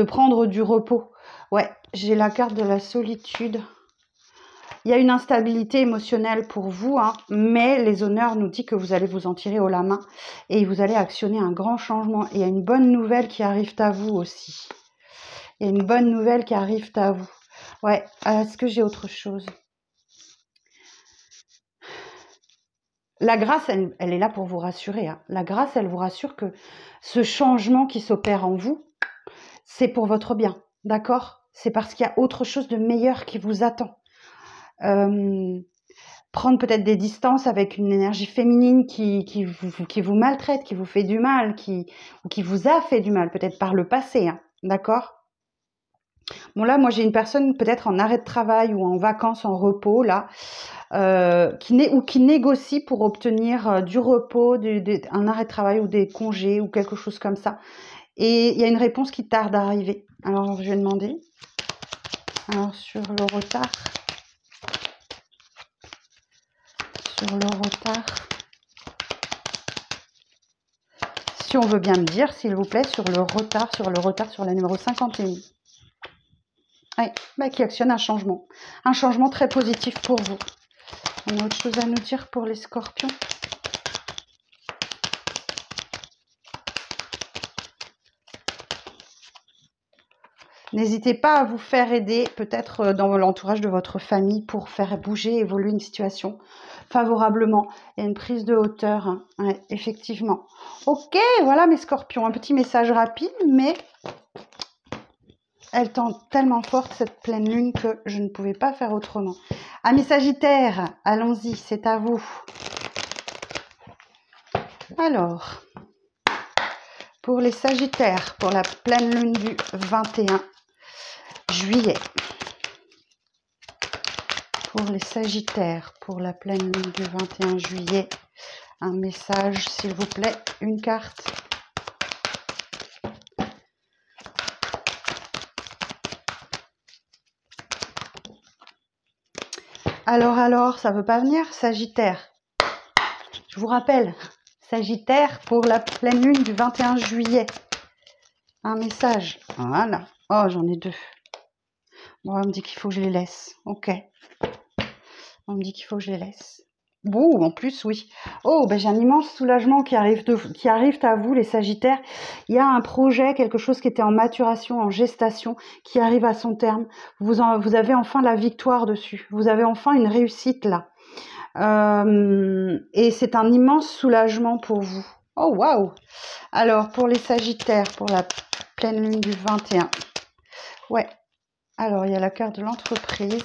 A: prendre du repos. Ouais, j'ai la carte de la solitude. Il y a une instabilité émotionnelle pour vous, hein, mais les honneurs nous disent que vous allez vous en tirer haut la main et vous allez actionner un grand changement. Et il y a une bonne nouvelle qui arrive à vous aussi. Il y a une bonne nouvelle qui arrive à vous. Ouais, est-ce que j'ai autre chose? La grâce, elle est là pour vous rassurer. Hein. La grâce, elle vous rassure que ce changement qui s'opère en vous, c'est pour votre bien. D'accord? C'est parce qu'il y a autre chose de meilleur qui vous attend. Prendre peut-être des distances avec une énergie féminine qui vous maltraite, qui vous fait du mal, ou qui vous a fait du mal, peut-être par le passé. Hein. D'accord? Bon là, moi j'ai une personne peut-être en arrêt de travail ou en vacances, en repos, là, qui négocie pour obtenir du repos, un arrêt de travail ou des congés ou quelque chose comme ça. Et il y a une réponse qui tarde à arriver. Alors je vais demander. Alors sur le retard. Sur le retard. Si on veut bien me dire, s'il vous plaît, sur le retard sur la numéro 51. Oui, bah, qui actionne un changement. Un changement très positif pour vous. On a autre chose à nous dire pour les scorpions? N'hésitez pas à vous faire aider, peut-être dans l'entourage de votre famille, pour faire bouger, évoluer une situation favorablement. Il y a une prise de hauteur, hein. Ouais, effectivement. Ok, voilà mes scorpions. Un petit message rapide, mais elle tend tellement forte, cette pleine lune, que je ne pouvais pas faire autrement. Amis Sagittaires, allons-y, c'est à vous. Alors, pour les Sagittaires, pour la pleine lune du 21 juillet. Pour les Sagittaires, pour la pleine lune du 21 juillet, un message, s'il vous plaît, une carte. Alors, ça veut pas venir, Sagittaire. Je vous rappelle, Sagittaire pour la pleine lune du 21 juillet. Un message. Voilà. Oh, j'en ai deux. Bon, on me dit qu'il faut que je les laisse. Ok. On me dit qu'il faut que je les laisse. Bon, en plus, oui. Oh, ben, j'ai un immense soulagement qui arrive à vous, les Sagittaires. Il y a un projet, quelque chose qui était en maturation, en gestation, qui arrive à son terme. Vous avez enfin la victoire dessus. Vous avez enfin une réussite là. Et c'est un immense soulagement pour vous. Oh, waouh! Alors, pour les Sagittaires, pour la pleine lune du 21. Ouais. Alors, il y a la carte de l'entreprise.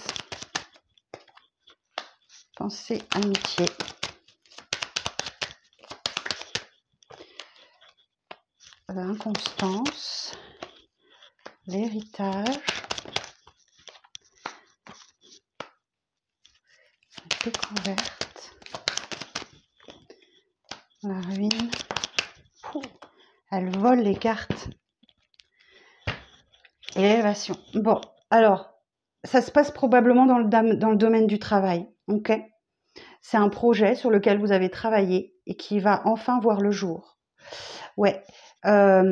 A: Pensée, amitié. Inconstance. L'héritage. La découverte. La ruine. Pouh, elle vole les cartes. Et l'élévation. Bon, alors, ça se passe probablement dans le domaine du travail. Ok? C'est un projet sur lequel vous avez travaillé et qui va enfin voir le jour. Ouais. Alors,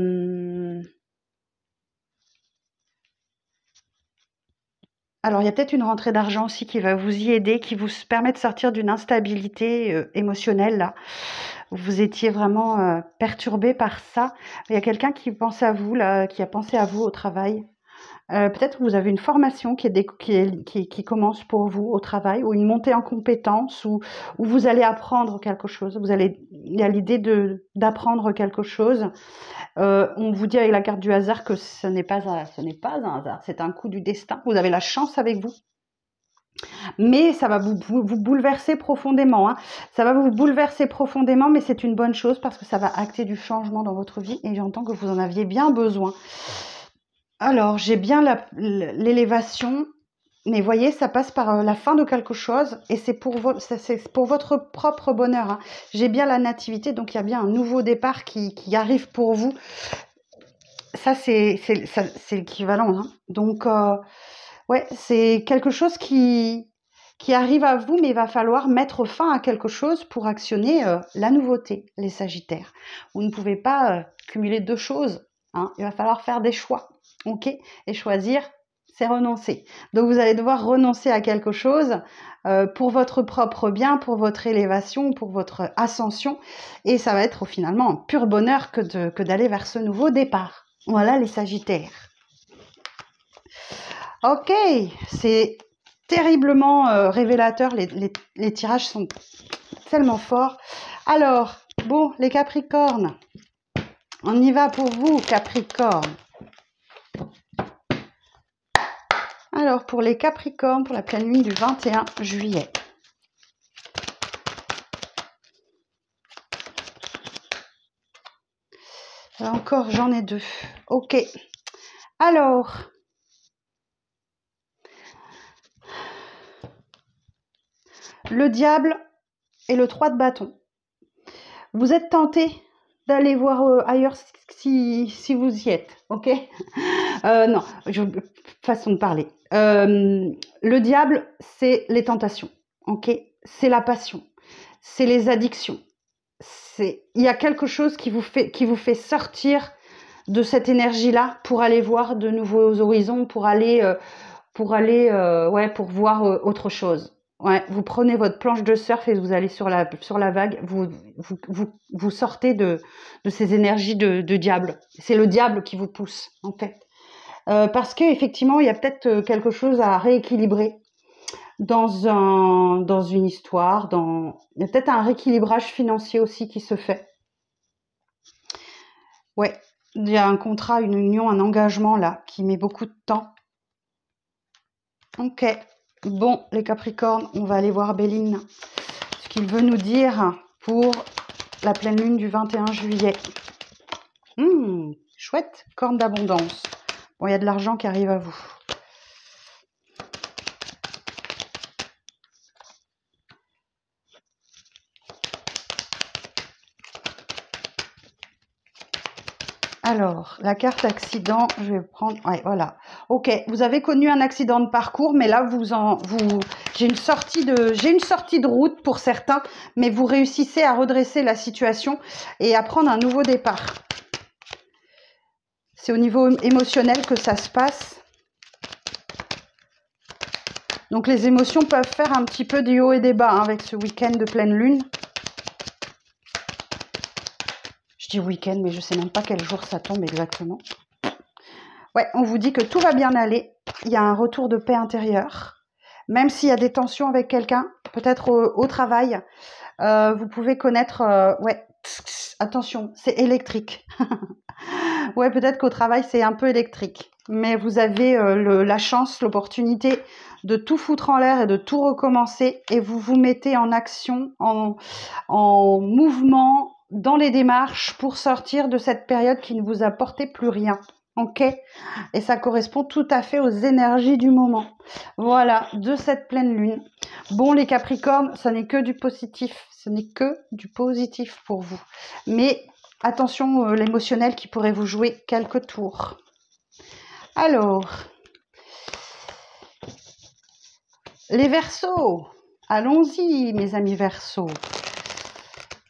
A: il y a peut-être une rentrée d'argent aussi qui va vous y aider, qui vous permet de sortir d'une instabilité émotionnelle, là. Vous étiez vraiment perturbé par ça. Il y a quelqu'un qui pense à vous, là, qui a pensé à vous au travail. Peut-être que vous avez une formation qui commence pour vous au travail, ou une montée en compétences, ou vous allez apprendre quelque chose. Il y a l'idée d'apprendre quelque chose. On vous dit avec la carte du hasard que ce n'est pas un hasard, c'est un coup du destin. Vous avez la chance avec vous. Mais ça va vous bouleverser profondément, hein. Ça va vous bouleverser profondément, mais c'est une bonne chose parce que ça va acter du changement dans votre vie et j'entends que vous en aviez bien besoin. Alors, j'ai bien l'élévation, mais voyez, ça passe par la fin de quelque chose et c'est pour votre propre bonheur, hein. J'ai bien la nativité, donc il y a bien un nouveau départ qui arrive pour vous. Ça, c'est l'équivalent, hein. Donc, ouais, c'est quelque chose qui arrive à vous, mais il va falloir mettre fin à quelque chose pour actionner la nouveauté, les Sagittaires. Vous ne pouvez pas cumuler deux choses, hein. Il va falloir faire des choix, ok? Et choisir, c'est renoncer. Donc vous allez devoir renoncer à quelque chose pour votre propre bien, pour votre élévation, pour votre ascension, et ça va être finalement un pur bonheur que d'aller vers ce nouveau départ. Voilà les Sagittaires. Ok, c'est terriblement révélateur, les tirages sont tellement forts. Alors, bon, les Capricornes, on y va pour vous, Capricorne. Alors, pour les Capricornes, pour la pleine lune du 21 juillet. Là encore, j'en ai deux. Ok, alors... le diable et le 3 de bâton. Vous êtes tenté d'aller voir ailleurs si vous y êtes, ok? Non, façon de parler. Le diable, c'est les tentations, ok? C'est la passion, c'est les addictions. Il y a quelque chose qui vous fait sortir de cette énergie-là pour aller voir de nouveaux horizons, pour voir autre chose. Ouais, vous prenez votre planche de surf et vous allez sur la vague, vous sortez de ces énergies de diable. C'est le diable qui vous pousse, en fait. Parce qu'effectivement, il y a peut-être quelque chose à rééquilibrer dans une histoire. Il y a peut-être un rééquilibrage financier aussi qui se fait. Ouais, il y a un contrat, une union, un engagement là qui met beaucoup de temps. Ok. Bon, les Capricornes, on va aller voir Béline. Ce qu'il veut nous dire pour la pleine lune du 21 juillet. Chouette, corne d'abondance. Bon, il y a de l'argent qui arrive à vous. Alors, la carte accident, je vais prendre... Ouais, voilà. Ok, vous avez connu un accident de parcours, mais là, j'ai une sortie de route pour certains, mais vous réussissez à redresser la situation et à prendre un nouveau départ. C'est au niveau émotionnel que ça se passe. Donc, les émotions peuvent faire un petit peu des hauts et des bas hein, avec ce week-end de pleine lune. Je dis week-end, mais je ne sais même pas quel jour ça tombe exactement. Ouais, on vous dit que tout va bien aller. Il y a un retour de paix intérieure. Même s'il y a des tensions avec quelqu'un, peut-être au travail, vous pouvez connaître... ouais, attention, c'est électrique. Ouais, peut-être qu'au travail, c'est un peu électrique. Mais vous avez la chance, l'opportunité de tout foutre en l'air et de tout recommencer. Et vous vous mettez en action, en mouvement, dans les démarches pour sortir de cette période qui ne vous apportait plus rien. Ok? Et ça correspond tout à fait aux énergies du moment. Voilà, de cette pleine lune. Bon, les Capricornes, ça n'est que du positif. Ce n'est que du positif pour vous. Mais attention, l'émotionnel qui pourrait vous jouer quelques tours. Alors, les Verseaux. Allons-y, mes amis Verseaux.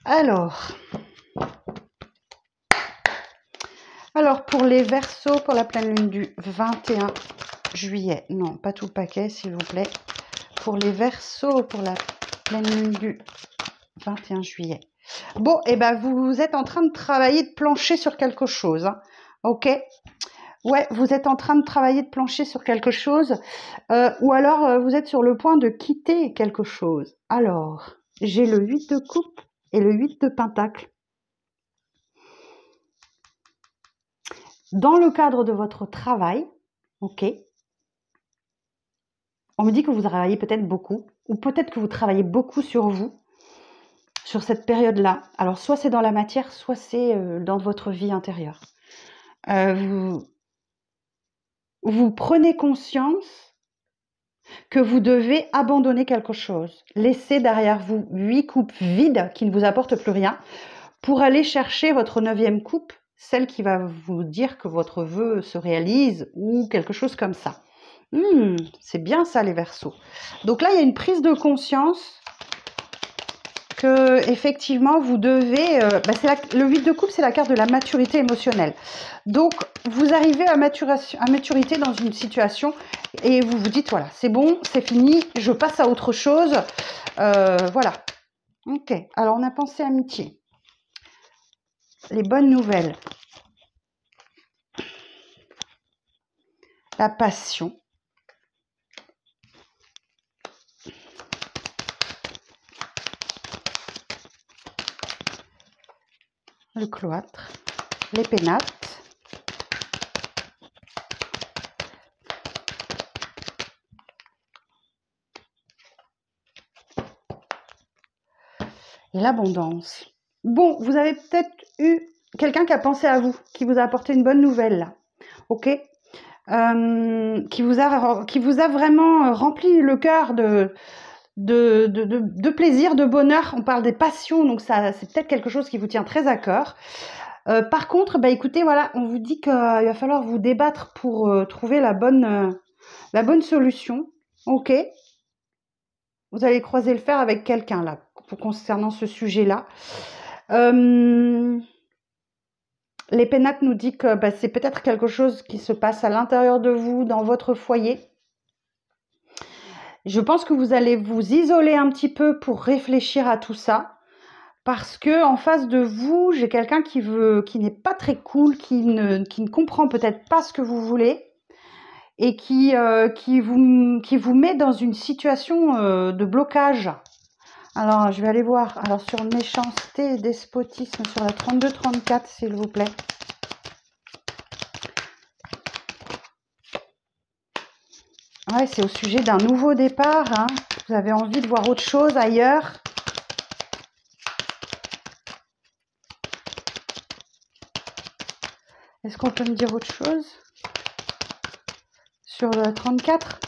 A: Alors, pour les Verseaux, pour la pleine lune du 21 juillet. Non, pas tout le paquet, s'il vous plaît. Pour les Verseaux, pour la pleine lune du 21 juillet. Bon, et ben vous êtes en train de travailler, de plancher sur quelque chose. Hein. Ok? Ouais, vous êtes en train de travailler, de plancher sur quelque chose, ou alors vous êtes sur le point de quitter quelque chose. Alors, j'ai le 8 de coupe et le 8 de pentacle. Dans le cadre de votre travail, ok, on me dit que vous travaillez peut-être beaucoup, ou peut-être que vous travaillez beaucoup sur vous, sur cette période-là. Alors, soit c'est dans la matière, soit c'est dans votre vie intérieure. Vous prenez conscience que vous devez abandonner quelque chose, laisser derrière vous 8 coupes vides qui ne vous apportent plus rien, pour aller chercher votre 9e coupe, celle qui va vous dire que votre vœu se réalise ou quelque chose comme ça. C'est bien ça les Verseaux. Donc là, il y a une prise de conscience que effectivement vous devez... le 8 de coupe, c'est la carte de la maturité émotionnelle. Donc, vous arrivez à maturité dans une situation et vous vous dites, voilà, c'est bon, c'est fini, je passe à autre chose. Voilà. Ok, alors on a pensé amitié. Les bonnes nouvelles. La passion. Le cloître. Les pénates. Et l'abondance. Bon, vous avez peut-être eu quelqu'un qui a pensé à vous, qui vous a apporté une bonne nouvelle, là. Ok, qui vous a vraiment rempli le cœur de plaisir, de bonheur. On parle des passions, donc ça, c'est peut-être quelque chose qui vous tient très à cœur. Par contre, bah, écoutez, voilà, on vous dit qu'il va falloir vous débattre pour trouver la bonne solution. Ok, vous allez croiser le fer avec quelqu'un là, concernant ce sujet-là. Les pénates nous disent que c'est peut-être quelque chose qui se passe à l'intérieur de vous, dans votre foyer. Je pense que vous allez vous isoler un petit peu pour réfléchir à tout ça. Parce que en face de vous, j'ai quelqu'un qui n'est pas très cool, qui ne comprend peut-être pas ce que vous voulez et qui vous met dans une situation de blocage. Alors, je vais aller voir. Alors, sur méchanceté et despotisme, sur la 32-34, s'il vous plaît. Ouais, c'est au sujet d'un nouveau départ. Hein. Vous avez envie de voir autre chose ailleurs. Est-ce qu'on peut me dire autre chose? Sur le 34?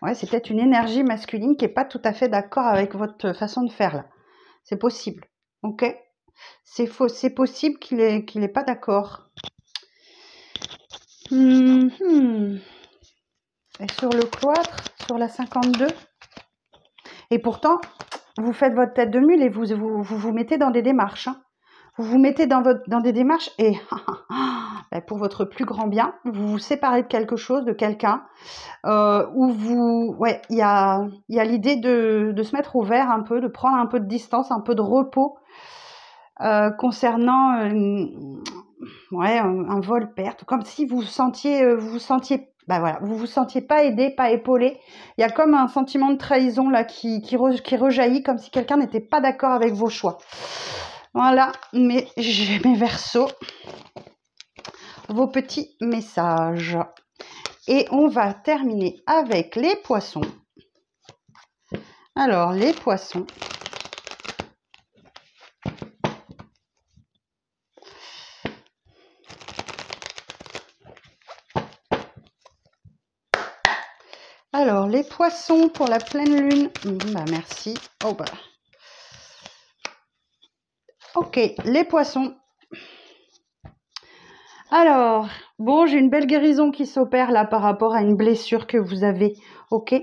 A: Ouais, c'est peut-être une énergie masculine qui n'est pas tout à fait d'accord avec votre façon de faire là. C'est possible. Ok? C'est possible qu'il est pas d'accord. Et sur le cloître, sur la 52. Et pourtant, vous faites votre tête de mule et vous mettez dans des démarches. Hein. Vous vous mettez dans des démarches et pour votre plus grand bien, vous vous séparez de quelque chose, de quelqu'un, il y a l'idée de se mettre au vert un peu, de prendre un peu de distance, un peu de repos concernant un vol-perte, comme si vous vous sentiez pas aidé, pas épaulé. Il y a comme un sentiment de trahison là qui rejaillit, comme si quelqu'un n'était pas d'accord avec vos choix. Voilà, mais j'ai mes Verseaux, vos petits messages. Et on va terminer avec les poissons. Alors, les poissons. Alors, les poissons pour la pleine lune. Merci. Ok, les poissons. Alors, bon, j'ai une belle guérison qui s'opère là par rapport à une blessure que vous avez. Ok.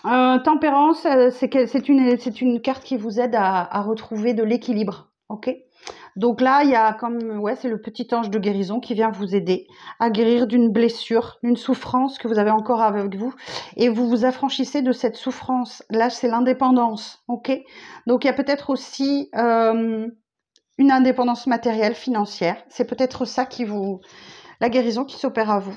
A: Tempérance, c'est une carte qui vous aide à retrouver de l'équilibre. Ok. Donc là, il y a c'est le petit ange de guérison qui vient vous aider à guérir d'une blessure, d'une souffrance que vous avez encore avec vous. Et vous vous affranchissez de cette souffrance. Là, c'est l'indépendance. Ok. Donc, il y a peut-être aussi une indépendance matérielle, financière. C'est peut-être ça qui vous... la guérison qui s'opère à vous.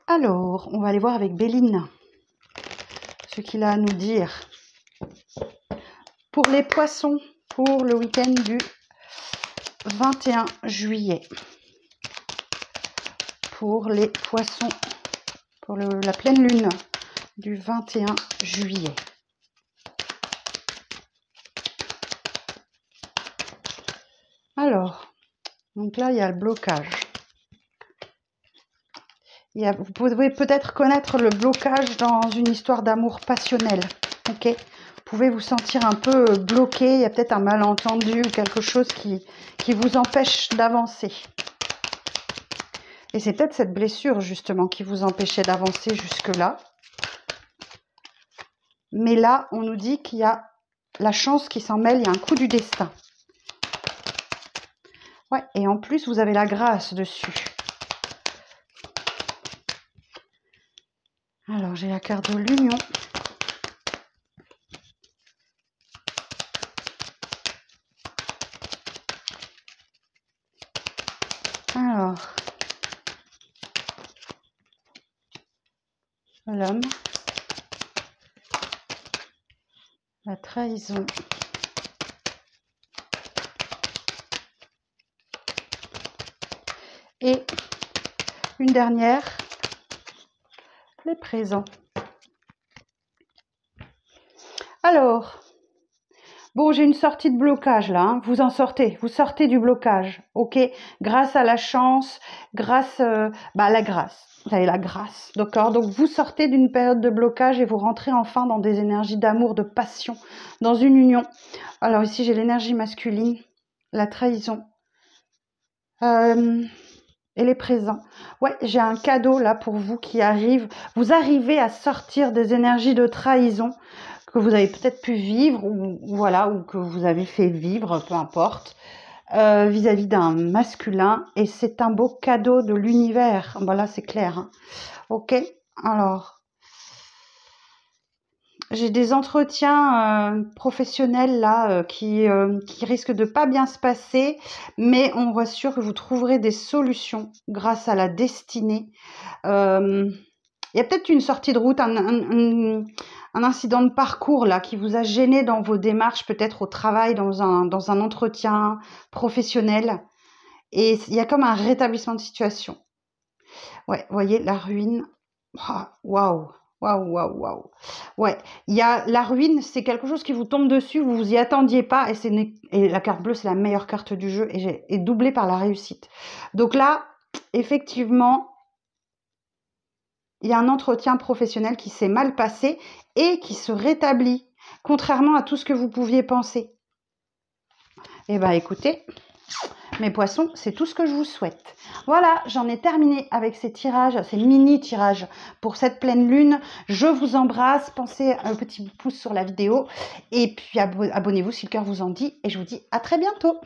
A: Alors, on va aller voir avec Béline ce qu'il a à nous dire. Pour les poissons, pour le week-end du 21 juillet. Pour les poissons, pour la pleine lune du 21 juillet. Alors, donc là, il y a le blocage. Vous pouvez peut-être connaître le blocage dans une histoire d'amour passionnel. Ok, vous pouvez vous sentir un peu bloqué. Il y a peut-être un malentendu ou quelque chose qui vous empêche d'avancer. Et c'est peut-être cette blessure justement qui vous empêchait d'avancer jusque-là. Mais là, on nous dit qu'il y a la chance qui s'en mêle. Il y a un coup du destin. Ouais, et en plus, vous avez la grâce dessus. Alors, j'ai la carte de l'union. Alors, l'homme, la trahison, et une dernière, les présents. Alors, bon, j'ai une sortie de blocage là, hein. Vous en sortez, vous sortez du blocage, ok? Grâce à la chance, grâce à la grâce. Vous avez la grâce, d'accord? Donc, vous sortez d'une période de blocage et vous rentrez enfin dans des énergies d'amour, de passion, dans une union. Alors ici, j'ai l'énergie masculine, la trahison et les présents. Ouais, j'ai un cadeau là pour vous qui arrive. Vous arrivez à sortir des énergies de trahison que vous avez peut-être pu vivre ou voilà, ou que vous avez fait vivre, peu importe. Vis-à-vis d'un masculin, et c'est un beau cadeau de l'univers. Voilà, c'est clair, hein. Ok, alors j'ai des entretiens professionnels là qui risquent de pas bien se passer, mais on voit sûr que vous trouverez des solutions grâce à la destinée. Il y a peut-être une sortie de route, un incident de parcours là qui vous a gêné dans vos démarches, peut-être au travail, dans un entretien professionnel. Et il y a comme un rétablissement de situation. Ouais, vous voyez, la ruine. Waouh, waouh, waouh, waouh. Ouais, il y a la ruine, c'est quelque chose qui vous tombe dessus, vous vous y attendiez pas, et la carte bleue, c'est la meilleure carte du jeu, et doublée par la réussite. Donc là, effectivement, il y a un entretien professionnel qui s'est mal passé et qui se rétablit, contrairement à tout ce que vous pouviez penser. Eh bien, écoutez, mes poissons, c'est tout ce que je vous souhaite. Voilà, j'en ai terminé avec ces tirages, ces mini-tirages pour cette pleine lune. Je vous embrasse, pensez à un petit pouce sur la vidéo et puis abonnez-vous si le cœur vous en dit. Et je vous dis à très bientôt.